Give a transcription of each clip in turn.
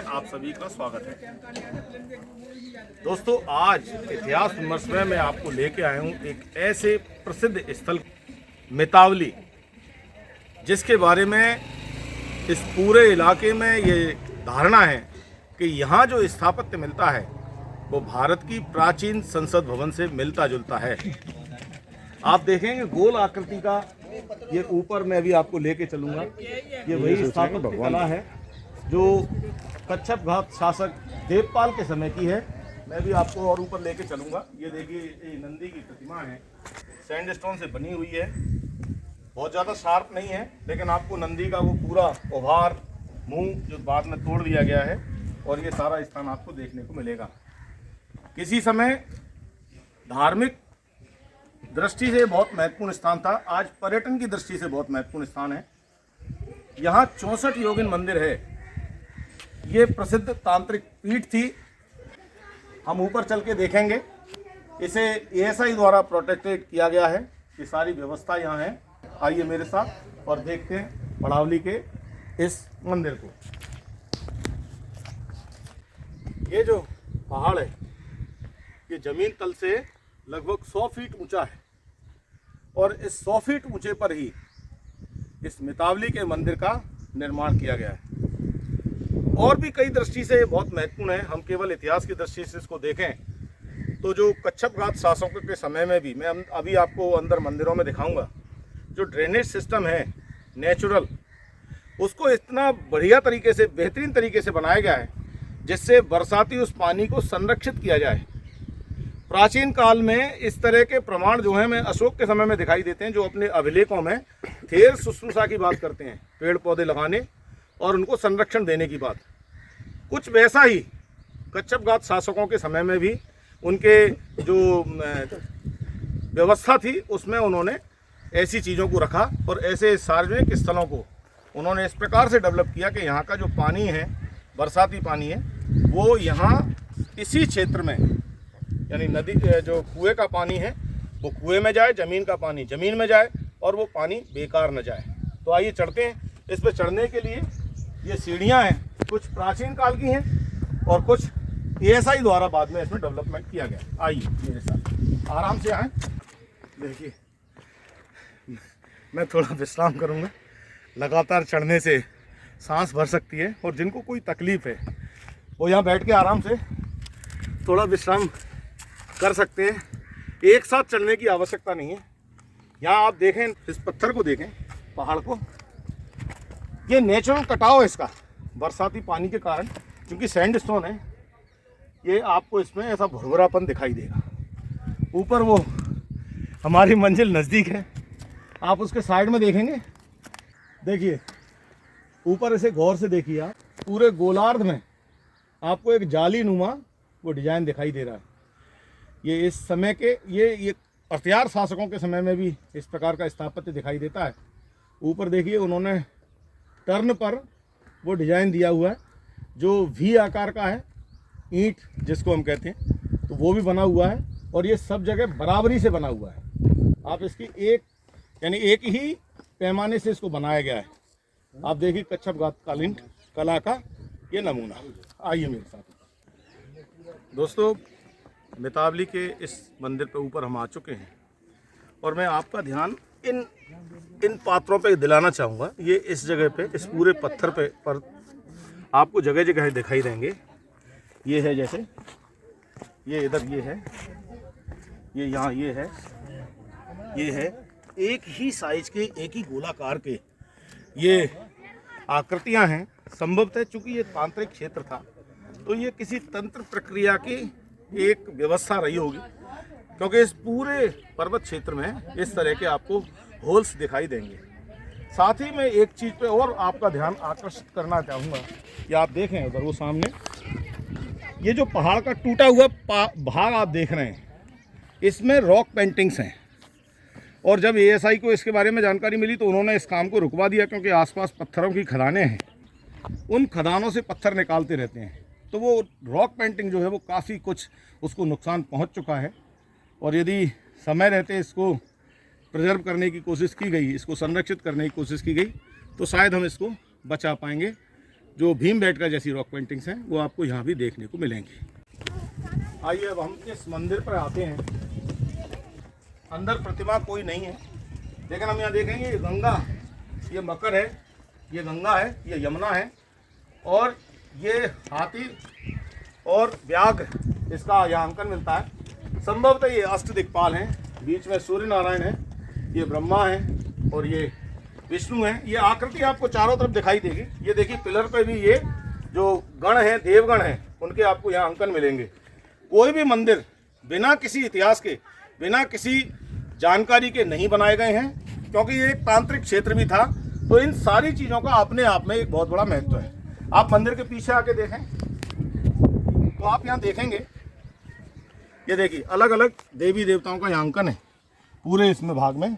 आप सभी का स्वागत है। दोस्तों, आज इतिहास विमर्श में मैं आपको लेके आया हूँ एक ऐसे प्रसिद्ध स्थल मितावली, जिसके बारे में इस पूरे इलाके में ये धारणा है कि यहाँ जो स्थापत्य मिलता है वो भारत की प्राचीन संसद भवन से मिलता जुलता है। आप देखेंगे गोल आकृति का ये ऊपर मैं भी आपको लेके चलूँगा। ये वही स्थापत्य कला है जो कच्छप घाट शासक देवपाल के समय की है। मैं भी आपको और ऊपर लेके चलूँगा। ये देखिए, ये नंदी की प्रतिमा है, सैंडस्टोन से बनी हुई है। बहुत ज़्यादा शार्प नहीं है, लेकिन आपको नंदी का वो पूरा उभार मुंह जो बाद में तोड़ दिया गया है, और ये सारा स्थान आपको देखने को मिलेगा। किसी समय धार्मिक दृष्टि से बहुत महत्वपूर्ण स्थान था, आज पर्यटन की दृष्टि से बहुत महत्वपूर्ण स्थान है। यहाँ 64 योगिन मंदिर है। ये प्रसिद्ध तांत्रिक पीठ थी। हम ऊपर चल के देखेंगे। इसे एएसआई द्वारा प्रोटेक्टेड किया गया है। ये सारी व्यवस्था यहाँ है। आइए मेरे साथ और देखते हैं पड़ावली के इस मंदिर को। ये जो पहाड़ है ये जमीन तल से लगभग 100 फीट ऊंचा है, और इस 100 फीट ऊंचे पर ही इस मितावली के मंदिर का निर्माण किया गया है। और भी कई दृष्टि से बहुत महत्वपूर्ण है। हम केवल इतिहास की दृष्टि से इसको देखें तो जो कच्छप घाट शासकों के समय में भी, मैं अभी आपको अंदर मंदिरों में दिखाऊंगा, जो ड्रेनेज सिस्टम है नेचुरल, उसको इतना बढ़िया तरीके से, बेहतरीन तरीके से बनाया गया है जिससे बरसाती उस पानी को संरक्षित किया जाए। प्राचीन काल में इस तरह के प्रमाण जो हैं, मैं अशोक के समय में दिखाई देते हैं, जो अपने अभिलेखों में थेर शुश्रूषा की बात करते हैं, पेड़ पौधे लगाने और उनको संरक्षण देने की बात। कुछ वैसा ही कच्छप घाट शासकों के समय में भी उनके जो व्यवस्था थी उसमें उन्होंने ऐसी चीज़ों को रखा, और ऐसे सार्वजनिक स्थलों को उन्होंने इस प्रकार से डेवलप किया कि यहाँ का जो पानी है, बरसाती पानी है, वो यहाँ इसी क्षेत्र में, यानी नदी जो कुएं का पानी है वो कुएं में जाए, ज़मीन का पानी ज़मीन में जाए, और वो पानी बेकार न जाए। तो आइए चढ़ते हैं। इस पर चढ़ने के लिए ये सीढ़ियां हैं, कुछ प्राचीन काल की हैं और कुछ एएसआई द्वारा बाद में इसमें डेवलपमेंट किया गया। आइए मेरे साथ, आराम से आएँ। देखिए, मैं थोड़ा विश्राम करूँगा। लगातार चढ़ने से सांस भर सकती है, और जिनको कोई तकलीफ़ है वो यहाँ बैठ के आराम से थोड़ा विश्राम कर सकते हैं। एक साथ चढ़ने की आवश्यकता नहीं है। यहाँ आप देखें, इस पत्थर को देखें, पहाड़ को, ये नेचुरल कटाव है इसका, बरसाती पानी के कारण, क्योंकि सैंडस्टोन है, ये आपको इसमें ऐसा भुरभुरापन दिखाई देगा। ऊपर वो हमारी मंजिल नज़दीक है, आप उसके साइड में देखेंगे, देखिए ऊपर इसे गौर से देखिए आप, पूरे गोलार्ध में आपको एक जाली नुमा वो डिजाइन दिखाई दे रहा है। ये इस समय के ये अख्तियार शासकों के समय में भी इस प्रकार का स्थापत्य दिखाई देता है। ऊपर देखिए, उन्होंने टर्न पर वो डिजाइन दिया हुआ है जो वी आकार का है, ईंट जिसको हम कहते हैं, तो वो भी बना हुआ है, और ये सब जगह बराबरी से बना हुआ है। आप इसकी एक ही पैमाने से इसको बनाया गया है। आप देखिए कच्छप घाट कालीन कला का ये नमूना। आइए मेरे साथ। दोस्तों, मितावली के इस मंदिर पे ऊपर हम आ चुके हैं, और मैं आपका ध्यान इन पात्रों पे दिलाना चाहूँगा। ये इस जगह पे, इस पूरे पत्थर पे पर आपको जगह जगह दिखाई देंगे। ये है, जैसे ये इधर, ये है, ये यहाँ, ये है, एक ही साइज के, एक ही गोलाकार के ये आकृतियाँ हैं। संभवतः चूँकि ये तांत्रिक क्षेत्र था, तो ये किसी तंत्र प्रक्रिया की एक व्यवस्था रही होगी, क्योंकि इस पूरे पर्वत क्षेत्र में इस तरह के आपको होल्स दिखाई देंगे। साथ ही मैं एक चीज़ पे और आपका ध्यान आकर्षित करना चाहूँगा कि आप देखें उधर वो सामने, ये जो पहाड़ का टूटा हुआ भाग आप देख रहे हैं, इसमें रॉक पेंटिंग्स हैं। और जब एएसआई को इसके बारे में जानकारी मिली तो उन्होंने इस काम को रुकवा दिया, क्योंकि आसपास पत्थरों की खदानें हैं, उन खदानों से पत्थर निकालते रहते हैं, तो वो रॉक पेंटिंग जो है वो काफ़ी कुछ उसको नुकसान पहुंच चुका है। और यदि समय रहते इसको प्रिजर्व करने की कोशिश की गई, इसको संरक्षित करने की कोशिश की गई, तो शायद हम इसको बचा पाएंगे। जो भीमबेटका जैसी रॉक पेंटिंग्स हैं वो आपको यहाँ भी देखने को मिलेंगी। आइए अब हम इस मंदिर पर आते हैं। अंदर प्रतिमा कोई नहीं है, लेकिन हम यहाँ देखेंगे ये गंगा, ये मकर है, ये गंगा है, ये यमुना है और ये हाथी और व्याघ्र, इसका यहाँ अंकन मिलता है। संभवतः ये अष्टदिक्पाल हैं, बीच में सूर्य नारायण है, ये ब्रह्मा है और ये विष्णु है। ये आकृति आपको चारों तरफ दिखाई देगी। ये देखिए पिलर पे भी ये जो गण हैं, देवगण हैं, उनके आपको यहाँ अंकन मिलेंगे। कोई भी मंदिर बिना किसी इतिहास के, बिना किसी जानकारी के नहीं बनाए गए हैं, क्योंकि ये एक तांत्रिक क्षेत्र भी था। तो इन सारी चीज़ों का अपने आप में एक बहुत बड़ा महत्व है। आप मंदिर के पीछे आके देखें तो आप यहाँ देखेंगे, ये देखिए अलग अलग देवी देवताओं का यहाँ अंकन है पूरे इसमें भाग में।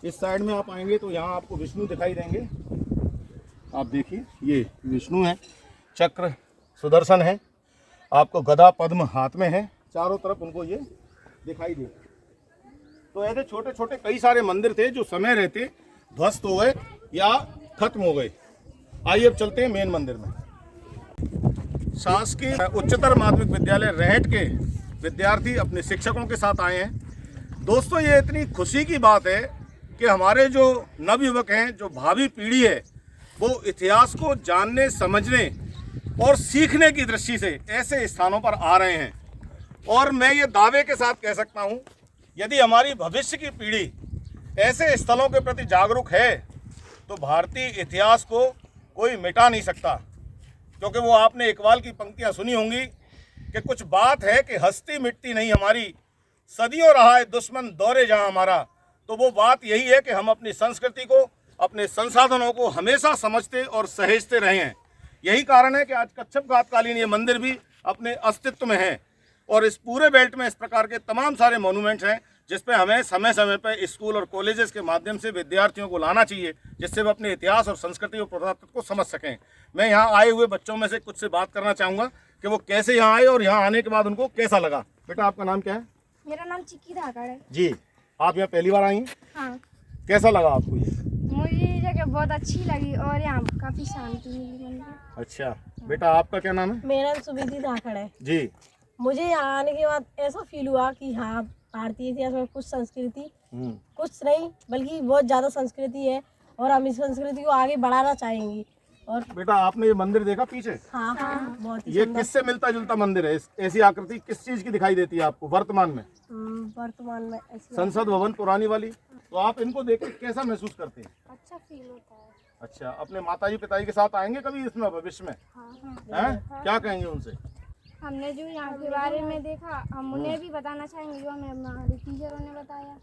इस साइड में आप आएंगे तो यहाँ आपको विष्णु दिखाई देंगे। आप देखिए ये विष्णु है, चक्र सुदर्शन है, आपको गदा पद्म हाथ में है, चारों तरफ उनको ये दिखाई दे। तो ऐसे छोटे छोटे कई सारे मंदिर थे जो समय रहते ध्वस्त हो गए या खत्म हो गए। आइए अब चलते हैं मेन मंदिर में। शासकीय उच्चतर माध्यमिक विद्यालय रेहट के विद्यार्थी अपने शिक्षकों के साथ आए हैं। दोस्तों ये इतनी खुशी की बात है कि हमारे जो नवयुवक हैं, जो भावी पीढ़ी है, वो इतिहास को जानने, समझने और सीखने की दृष्टि से ऐसे स्थानों पर आ रहे हैं। और मैं ये दावे के साथ कह सकता हूँ, यदि हमारी भविष्य की पीढ़ी ऐसे स्थलों के प्रति जागरूक है तो भारतीय इतिहास को कोई मिटा नहीं सकता। क्योंकि वो आपने इकबाल की पंक्तियाँ सुनी होंगी कि कुछ बात है कि हस्ती मिटती नहीं हमारी, सदियों रहा है दुश्मन दौरे जहाँ हमारा। तो वो बात यही है कि हम अपनी संस्कृति को, अपने संसाधनों को हमेशा समझते और सहेजते रहे हैं। यही कारण है कि आज कच्छप घातकालीन ये मंदिर भी अपने अस्तित्व में है। और इस पूरे बेल्ट में इस प्रकार के तमाम सारे मोनूमेंट्स हैं जिस पे हमें समय समय पर स्कूल और कॉलेजेस के माध्यम से विद्यार्थियों को लाना चाहिए, जिससे वो अपने इतिहास और संस्कृति और पुरातत्व को समझ सकें। मैं यहाँ आए हुए बच्चों में से कुछ से बात करना चाहूँगा कि वो कैसे यहाँ आए और यहाँ आने के बाद उनको कैसा लगा। बेटा आपका नाम क्या है? मेरा नाम चिक्की धाकड़ है जी। आप यहाँ पहली बार आई हैं? हाँ। कैसा लगा आपको ये? मुझे ये जगह बहुत अच्छी लगी और यहाँ काफी शांति मिली मन को। अच्छा बेटा आपका क्या नाम है? मेरा नाम सुविधि धाकड़ है जी। मुझे यहाँ आने के बाद ऐसा फील हुआ कि हाँ भारतीय इतिहास में कुछ संस्कृति, कुछ नहीं बल्कि बहुत ज़्यादा संस्कृति है और हम इस संस्कृति को आगे बढ़ाना चाहेंगे। और बेटा आपने ये मंदिर देखा पीछे? हाँ हाँ बहुत ही ये किससे मिलता जुलता मंदिर है? ऐसी आकृति किस चीज की दिखाई देती है आपको वर्तमान में? वर्तमान में ऐसी संसद भवन पुरानी वाली। तो आप इनको देख के कैसा महसूस करते हैं? अच्छा फील होता है। अच्छा, अपने माताजी पिताजी के साथ आएंगे कभी इसमें भविष्य में? हैं? क्या कहेंगे उनसे? हमने जो यहाँ के बारे में देखा हम उन्हें भी बताना चाहेंगे जो हमें हमारे टीचरों ने बताया।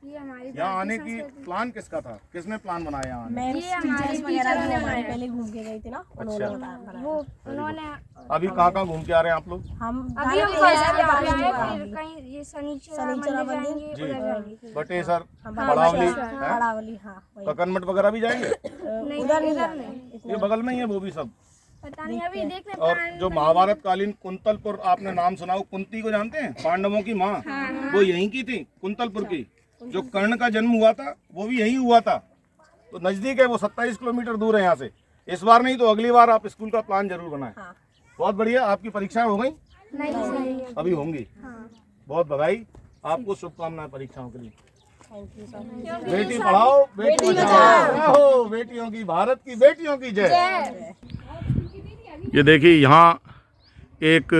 ये हमारी यहाँ आने की प्लान किसका था? किसने प्लान बनाया यहाँ आने? ये हमारे टीचरों ने पहले घूम के गई थी ना, उन्होंने बताया। वो उन्होंने अभी कहाँ घूम के आ रहे हैं आप लोग? हम अभी हम फिर कहीं ये शनिचर मंदिर जी, बटेसर, बड़ावली, हाँ ककनमठ वगैरह भी जाएंगे? उधर नहीं, ये बगल में ही है वो भी सब। पता नहीं अभी देखने। और जो महाभारत कालीन कुंतलपुर आपने नाम सुना हो, कुंती को जानते हैं? पांडवों की माँ, वो यहीं की थी, कुंतलपुर की। जो कर्ण का जन्म हुआ था वो भी यहीं हुआ था। तो नजदीक है, वो 27 किलोमीटर दूर है यहाँ से। इस बार नहीं तो अगली बार आप स्कूल का प्लान जरूर बनाएं। बहुत बढ़िया। आपकी परीक्षाएं हो गई? नहीं अभी होंगी। बहुत बधाई आपको, शुभकामनाएं परीक्षाओं के लिए। बेटी पढ़ाओ बेटी बचाओ, बेटियों की, भारत की बेटियों की जय। ये देखिए यहाँ एक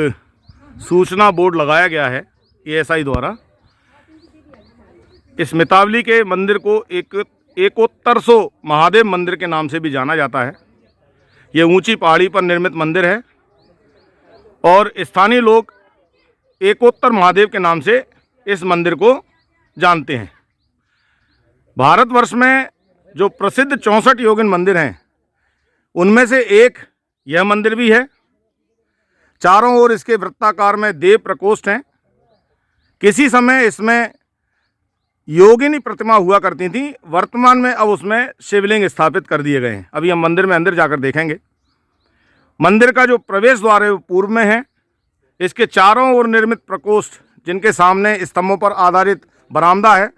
सूचना बोर्ड लगाया गया है ASI द्वारा। इस मितावली के मंदिर को एकोत्तरसो महादेव मंदिर के नाम से भी जाना जाता है। ये ऊंची पहाड़ी पर निर्मित मंदिर है और स्थानीय लोग एकोत्तर महादेव के नाम से इस मंदिर को जानते हैं। भारतवर्ष में जो प्रसिद्ध 64 योगिन मंदिर हैं उनमें से एक यह मंदिर भी है। चारों ओर इसके वृत्ताकार में देव प्रकोष्ठ हैं। किसी समय इसमें योगिनी प्रतिमा हुआ करती थी, वर्तमान में अब उसमें शिवलिंग स्थापित कर दिए गए हैं। अभी हम मंदिर में अंदर जाकर देखेंगे। मंदिर का जो प्रवेश द्वार है वो पूर्व में है। इसके चारों ओर निर्मित प्रकोष्ठ, जिनके सामने स्तंभों पर आधारित बरामदा है,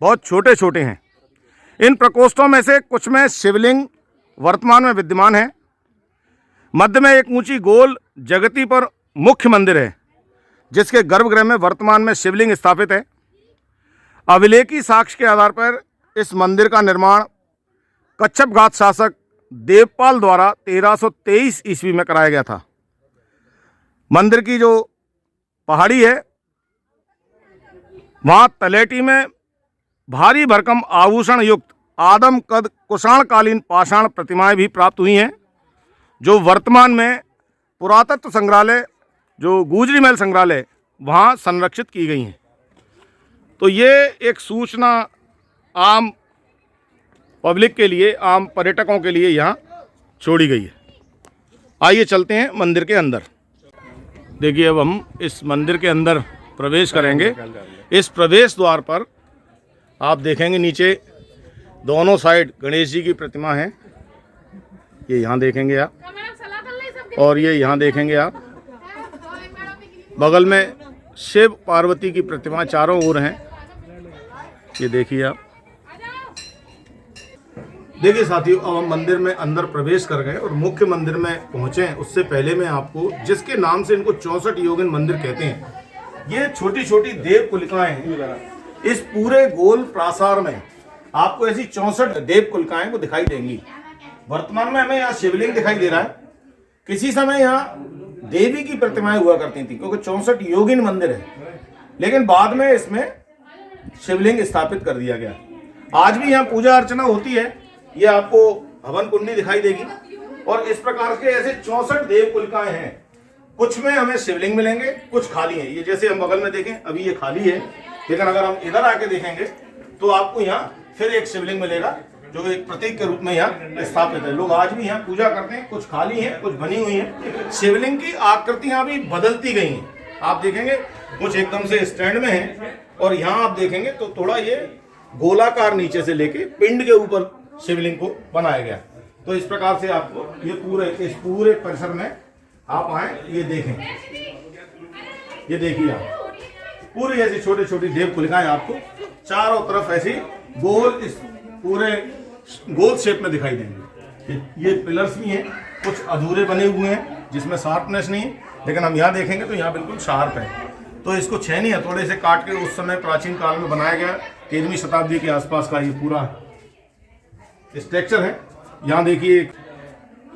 बहुत छोटे छोटे हैं। इन प्रकोष्ठों में से कुछ में शिवलिंग वर्तमान में विद्यमान है मध्य में एक ऊंची गोल जगती पर मुख्य मंदिर है, जिसके गर्भगृह में वर्तमान में शिवलिंग स्थापित है। अभिलेखी साक्ष्य के आधार पर इस मंदिर का निर्माण कच्छप घाट शासक देवपाल द्वारा 1323 ईस्वी में कराया गया था। मंदिर की जो पहाड़ी है वहाँ तलेटी में भारी भरकम आभूषण युक्त आदम कद कुषाणकालीन पाषाण प्रतिमाएं भी प्राप्त हुई हैं, जो वर्तमान में पुरातत्व संग्रहालय जो गुजरी महल संग्रहालय वहाँ संरक्षित की गई हैं। तो ये एक सूचना आम पब्लिक के लिए, आम पर्यटकों के लिए यहाँ छोड़ी गई है। आइए चलते हैं मंदिर के अंदर। देखिए अब हम इस मंदिर के अंदर प्रवेश करेंगे। इस प्रवेश द्वार पर आप देखेंगे नीचे दोनों साइड गणेश जी की प्रतिमा है, ये यहाँ देखेंगे आप, और ये यहाँ देखेंगे आप। बगल में शिव पार्वती की प्रतिमा चारों ओर हैं, ये देखिए आप। देखिए साथियों, अब हम मंदिर में अंदर प्रवेश कर गए और मुख्य मंदिर में पहुंचे हैं। उससे पहले मैं आपको, जिसके नाम से इनको 64 योगिन मंदिर कहते हैं, ये छोटी छोटी देव कुलिकाएं हैं। इस पूरे गोल प्रासार में आपको ऐसी 64 देव कुलिकाएं को दिखाई देंगी। वर्तमान में हमें यहाँ शिवलिंग दिखाई दे रहा है। किसी समय यहाँ देवी की प्रतिमाएं हुआ करती थी, क्योंकि 64 योगिन मंदिर है, लेकिन बाद में इसमें शिवलिंग स्थापित कर दिया गया। आज भी यहाँ पूजा अर्चना होती है। ये आपको हवन कुंडी दिखाई देगी और इस प्रकार के ऐसे 64 देव कुलिकाएं हैं। कुछ में हमें शिवलिंग मिलेंगे, कुछ खाली है। ये जैसे हम बगल में देखें, अभी ये खाली है, लेकिन अगर हम इधर आके देखेंगे तो आपको यहाँ फिर एक शिवलिंग मिलेगा, जो एक प्रतीक के रूप में यहाँ स्थापित है। लोग आज भी यहाँ पूजा करते हैं। कुछ खाली है, कुछ बनी हुई है। शिवलिंग की आकृतियां भी बदलती गई हैं। आप देखेंगे कुछ एकदम से स्टैंड में है, और यहाँ आप देखेंगे तो थोड़ा ये गोलाकार नीचे से लेके पिंड के ऊपर शिवलिंग को बनाया गया। तो इस प्रकार से आपको ये इस पूरे परिसर में आप आए, ये देखें, ये देखिए आप, पूरी ऐसी छोटी छोटी देव कुलिकाएं आपको चारों तरफ ऐसी गोल, इस पूरे गोल शेप में दिखाई देंगे। ये पिलर्स भी हैं, कुछ अधूरे बने हुए हैं जिसमें शार्पनेस नहीं, लेकिन हम यहाँ देखेंगे तो यहाँ बिल्कुल शार्प है। तो इसको छेनी हथौड़े से काट के उस समय प्राचीन काल में बनाया गया, 13वीं शताब्दी के आसपास का ये पूरा स्ट्रक्चर है। यहाँ देखिए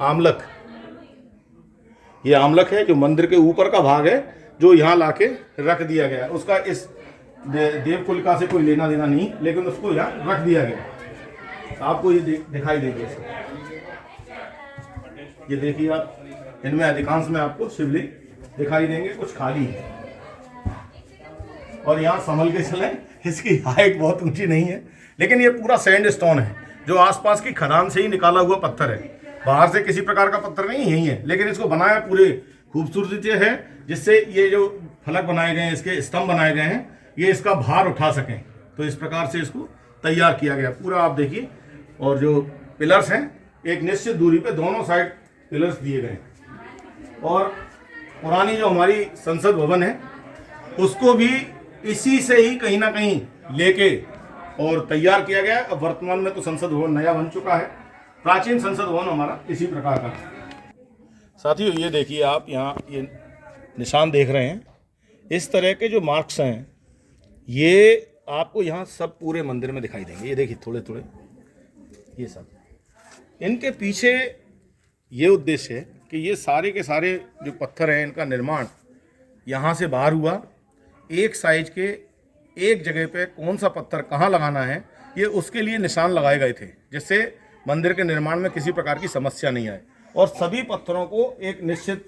आमलक, ये आमलक है जो मंदिर के ऊपर का भाग है, जो यहाँ लाके रख दिया गया। उसका इस देव कुलिका से कोई लेना देना नहीं, लेकिन उसको यहाँ रख दिया गया। आपको ये दिखाई देंगे। ये देखिए आप, इनमें अधिकांश में आपको शिवलिंग दिखाई देंगे, कुछ खाली है। और यहाँ संभल के चलें, इसकी हाइट बहुत ऊंची नहीं है, लेकिन ये पूरा सैंड स्टोन है, जो आसपास की खदान से ही निकाला हुआ पत्थर है। बाहर से किसी प्रकार का पत्थर नहीं, यही है, लेकिन इसको बनाया पूरे खूबसूरती से है, जिससे ये जो फलक बनाए गए हैं, इसके स्तंभ बनाए गए हैं, ये इसका भार उठा सकें। तो इस प्रकार से इसको तैयार किया गया पूरा, आप देखिए। और जो पिलर्स हैं, एक निश्चित दूरी पे दोनों साइड पिलर्स दिए गए। और पुरानी जो हमारी संसद भवन है, उसको भी इसी से ही कहीं ना कहीं लेके और तैयार किया गया। अब वर्तमान में तो संसद भवन नया बन चुका है। प्राचीन संसद भवन हमारा इसी प्रकार का है। साथियों, ये देखिए आप, यहाँ ये निशान देख रहे हैं, इस तरह के जो मार्क्स हैं, ये आपको यहाँ सब पूरे मंदिर में दिखाई देंगे। ये देखिए थोड़े थोड़े, ये सब, इनके पीछे ये उद्देश्य है कि ये सारे के सारे जो पत्थर हैं, इनका निर्माण यहाँ से बाहर हुआ। एक साइज के एक जगह पे कौन सा पत्थर कहाँ लगाना है, ये उसके लिए निशान लगाए गए थे, जिससे मंदिर के निर्माण में किसी प्रकार की समस्या नहीं आए। और सभी पत्थरों को एक निश्चित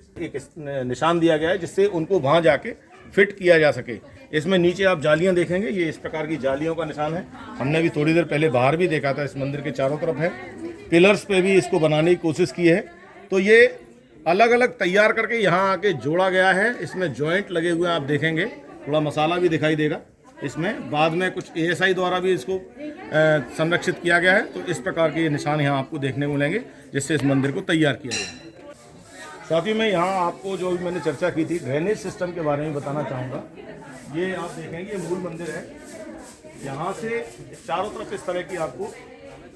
निशान दिया गया है, जिससे उनको वहाँ जाके फिट किया जा सके। इसमें नीचे आप जालियाँ देखेंगे, ये इस प्रकार की जालियों का निशान है। हमने भी थोड़ी देर पहले बाहर भी देखा था, इस मंदिर के चारों तरफ है। पिलर्स पे भी इसको बनाने की कोशिश की है। तो ये अलग अलग तैयार करके यहाँ आके जोड़ा गया है। इसमें जॉइंट लगे हुए हैं, आप देखेंगे, थोड़ा मसाला भी दिखाई देगा इसमें। बाद में कुछ ASI द्वारा भी इसको संरक्षित किया गया है। तो इस प्रकार के निशान यहाँ आपको देखने को मिलेंगे, जिससे इस मंदिर को तैयार किया गया। साथ ही में यहाँ आपको जो भी मैंने चर्चा की थी, ड्रेनेज सिस्टम के बारे में बताना चाहूँगा। ये आप देखेंगे, ये मूल मंदिर है। यहाँ से चारों तरफ इस तरह की आपको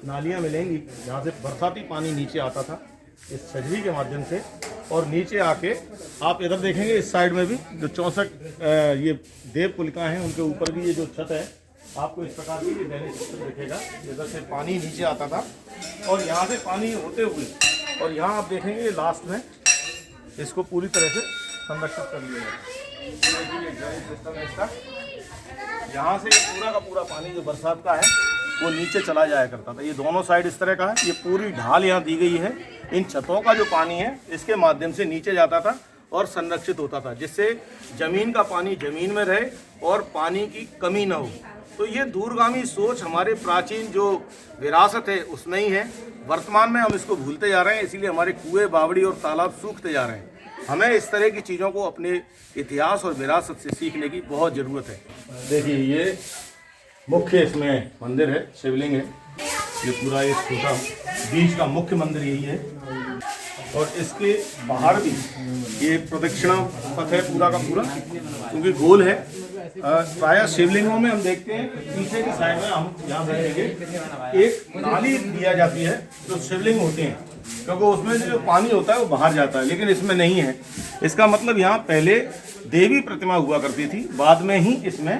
नालियाँ मिलेंगी, जहाँ से बरसाती पानी नीचे आता था। इस छजरी के माध्यम से, और नीचे आके आप इधर देखेंगे इस साइड में भी जो 64 ये देव कुलिका हैं उनके ऊपर भी ये जो छत है आपको इस प्रकार की दैनिक चित्र दिखेगा। इधर से पानी नीचे आता था और यहाँ से पानी होते हुए और यहाँ आप देखेंगे लास्ट में इसको पूरी तरह से संरक्षित कर लिया जाए। यहाँ से पूरा का पूरा पानी जो बरसात का है वो नीचे चला जाया करता था। ये दोनों साइड इस तरह का है, ये पूरी ढाल यहाँ दी गई है। इन छतों का जो पानी है इसके माध्यम से नीचे जाता था और संरक्षित होता था, जिससे जमीन का पानी जमीन में रहे और पानी की कमी न हो। तो ये दूरगामी सोच हमारे प्राचीन जो विरासत है उसमें ही है। वर्तमान में हम इसको भूलते जा रहे हैं, इसीलिए हमारे कुएं, बावड़ी और तालाब सूखते जा रहे हैं। हमें इस तरह की चीज़ों को अपने इतिहास और विरासत से सीखने की बहुत ज़रूरत है। देखिए ये मुख्य इसमें मंदिर है, शिवलिंग है। ये पूरा एक छोटा बीच का मुख्य मंदिर यही है और इसके बाहर भी ये प्रदक्षिणा पथ है पूरा का पूरा, क्योंकि गोल है। प्रायः शिवलिंगों में हम देखते हैं पीछे की साइड में हम यहाँ देखेंगे एक नाली दिया जाती है जो शिवलिंग होते हैं, क्योंकि उसमें जो पानी होता है वो बाहर जाता है, लेकिन इसमें नहीं है। इसका मतलब यहाँ पहले देवी प्रतिमा हुआ करती थी, बाद में ही इसमें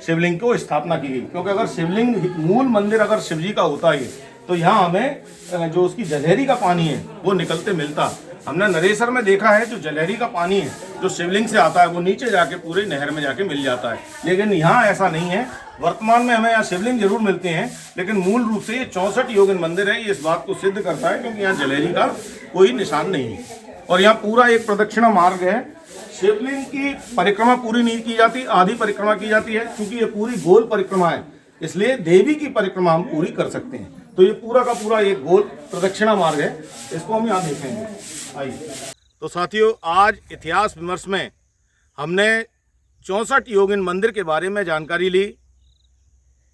शिवलिंग को स्थापना की गई। क्योंकि अगर शिवलिंग मूल मंदिर अगर शिवजी का होता है तो यहाँ हमें जो उसकी जलहरी का पानी है वो निकलते मिलता। हमने नरेसर में देखा है जो जलहरी का पानी है जो शिवलिंग से आता है वो नीचे जाके पूरे नहर में जाके मिल जाता है, लेकिन यहाँ ऐसा नहीं है। वर्तमान में हमें यहाँ शिवलिंग जरूर मिलते हैं, लेकिन मूल रूप से ये 64 योगिन मंदिर है। ये इस बात को सिद्ध करता है क्योंकि यहाँ जलहरी का कोई निशान नहीं है। और यहाँ पूरा एक प्रदक्षिणा मार्ग है। शिवलिंग की परिक्रमा पूरी नहीं की जाती, आधी परिक्रमा की जाती है, क्योंकि ये पूरी गोल परिक्रमा है, इसलिए देवी की परिक्रमा हम पूरी कर सकते हैं। तो ये पूरा का पूरा एक गोल प्रदक्षिणा मार्ग है, इसको हम यहाँ देखेंगे। आइए। तो साथियों, आज इतिहास विमर्श में हमने 64 योगिन मंदिर के बारे में जानकारी ली।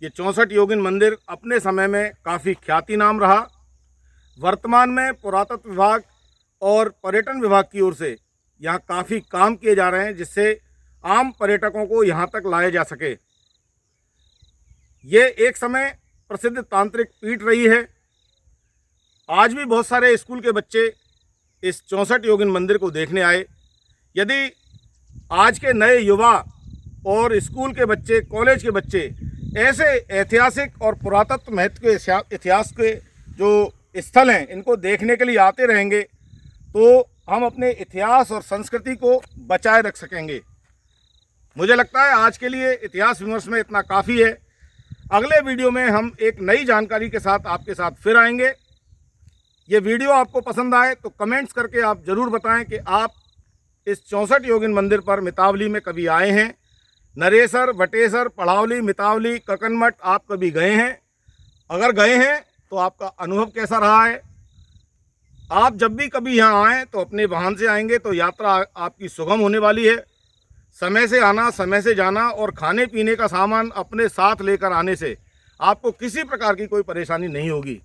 ये 64 योगिन मंदिर अपने समय में काफ़ी ख्याति नाम रहा। वर्तमान में पुरातत्व विभाग और पर्यटन विभाग की ओर से यहाँ काफ़ी काम किए जा रहे हैं, जिससे आम पर्यटकों को यहाँ तक लाया जा सके। ये एक समय प्रसिद्ध तांत्रिक पीठ रही है। आज भी बहुत सारे स्कूल के बच्चे इस 64 योगिन मंदिर को देखने आए। यदि आज के नए युवा और स्कूल के बच्चे, कॉलेज के बच्चे ऐसे ऐतिहासिक और पुरातत्व महत्व के इतिहास के जो स्थल हैं इनको देखने के लिए आते रहेंगे तो हम अपने इतिहास और संस्कृति को बचाए रख सकेंगे। मुझे लगता है आज के लिए इतिहास विमर्श में इतना काफ़ी है। अगले वीडियो में हम एक नई जानकारी के साथ आपके साथ फिर आएंगे। ये वीडियो आपको पसंद आए तो कमेंट्स करके आप ज़रूर बताएं कि आप इस 64 योगिन मंदिर पर मितावली में कभी आए हैं। नरेसर, बटेसर, पड़ावली, मितावली, ककनमठ आप कभी गए हैं? अगर गए हैं तो आपका अनुभव कैसा रहा है? आप जब भी कभी यहाँ आएँ तो अपने वाहन से आएंगे तो यात्रा आपकी सुगम होने वाली है। समय से आना, समय से जाना और खाने पीने का सामान अपने साथ लेकर आने से आपको किसी प्रकार की कोई परेशानी नहीं होगी।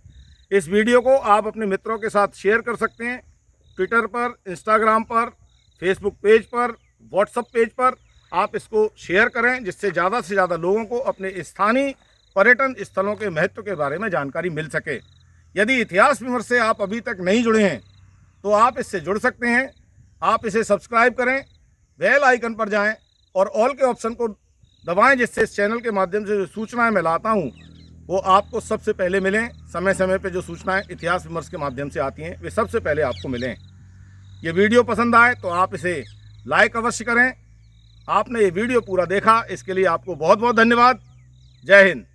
इस वीडियो को आप अपने मित्रों के साथ शेयर कर सकते हैं, ट्विटर पर, इंस्टाग्राम पर, फेसबुक पेज पर, व्हाट्सएप पेज पर आप इसको शेयर करें, जिससे ज़्यादा से ज़्यादा लोगों को अपने स्थानीय पर्यटन स्थलों के महत्व के बारे में जानकारी मिल सके। यदि इतिहास विमर्श से आप अभी तक नहीं जुड़े हैं तो आप इससे जुड़ सकते हैं। आप इसे सब्सक्राइब करें, बेल आइकन पर जाएं और ऑल के ऑप्शन को दबाएं, जिससे इस चैनल के माध्यम से जो सूचनाएं मैं लाता हूं वो आपको सबसे पहले मिलें। समय समय पे जो सूचनाएं इतिहास विमर्श के माध्यम से आती हैं वे सबसे पहले आपको मिलें। ये वीडियो पसंद आए तो आप इसे लाइक अवश्य करें। आपने ये वीडियो पूरा देखा, इसके लिए आपको बहुत बहुत धन्यवाद। जय हिंद।